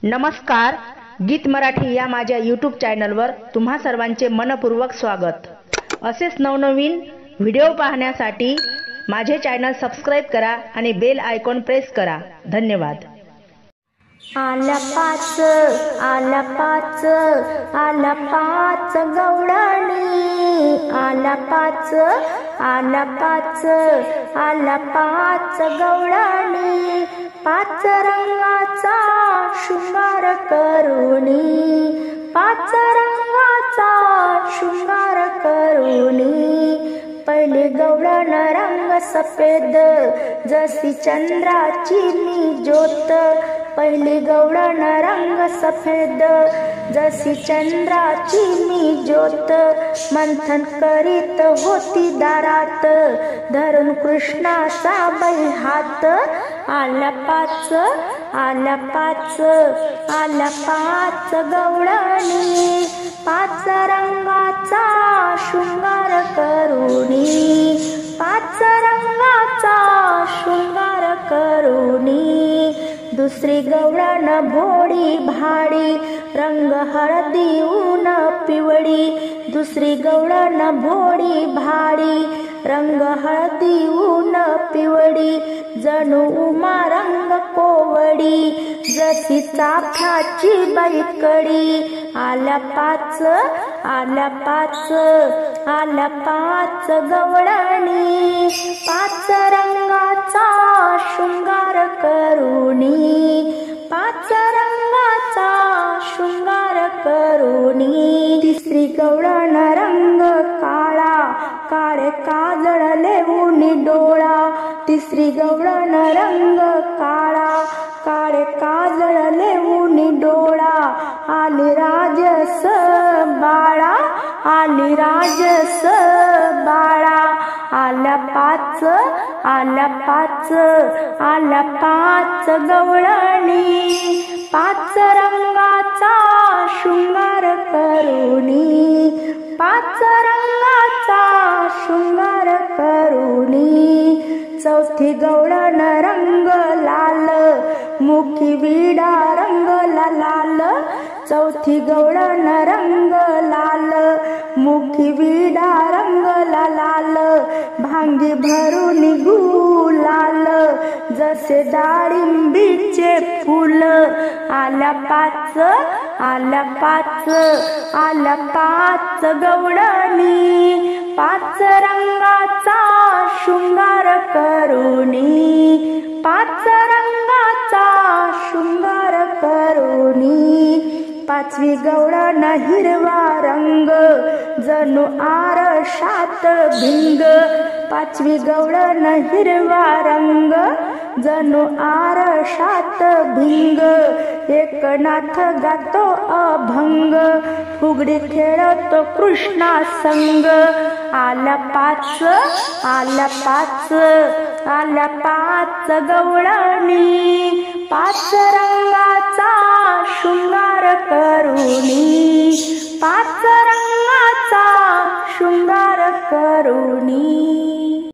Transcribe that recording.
नमस्कार, गीत मराठी या माझ्या यूट्यूब चॅनलवर तुम्हा सर्वांचे मनपूर्वक स्वागत। असेच नवनवीन व्हिडिओ पाहण्यासाठी माझे चॅनल सबस्क्राइब करा आणि बेल आयकॉन प्रेस करा। धन्यवाद। आला पाच गवळणी, आला पाच गवळणी, पाच रंगाचा शृंगार करुणी, पाच रंगाचा शृंगार करुणी। पहिले गवळण रंग सफेद जशी चंद्राची मी ज्योत, पहिले गवळण रंग सफेद जशी चंद्राची मी ज्योत। मंथन करीत होती दारात धरून कृष्णाचा बाई हात। आला पाच गवळणी, पाच रंगाचा शृंगार करुणी, पाच रंगाचा शृंगार करुणी। दुसरी गवळण भोळी भाडी रंग हळदी ऊन पिवळी, दुसरी गवळण भोळी भाडी रंग हळदी ऊन पिवळी। जणू उमा रंग कोवडी जशी चाफ्याची बैकडी। आला पाच गवळणी, पाच रंगाचा शृंगार करुणी, पाच रंगाचा शृंगार करुणी। तिसरी गवळण रंग काळा काळे काजळ लेऊनी डोळा, तिसरी गवळण रंग काळा काळे काजळ लेऊनी डोळा। आली राजस बाळा, आली राजस बाळा। आला पाच गवळणी, पाच रंगाचा शृंगार करुणी, पाच रंगाचा शृंगार करुणी। चौथी गवळण रंग लाल मुखी विडा रंग लाल, चौथी गवळण रंग लाल मुखी विडा रंग लाल। भांगी भरून गुलाल जसे डाळिंबीचे फूल। आला पाच गवळणी, पाच रंगाचा शृंगार करुणी, पाच रंगाचा शृंगार करुणी। पाचवी गवळण हिरवा रंग जणू आरशात भिंग, पाचवी गवळण हिरवा रंग जणू आरशात भिंग। एकनाथ गातो अभंग फुगडी खेळतो कृष्णा संग। आला पाच गवळणी, पाच रंगाचा शृंगार करुणी, पाच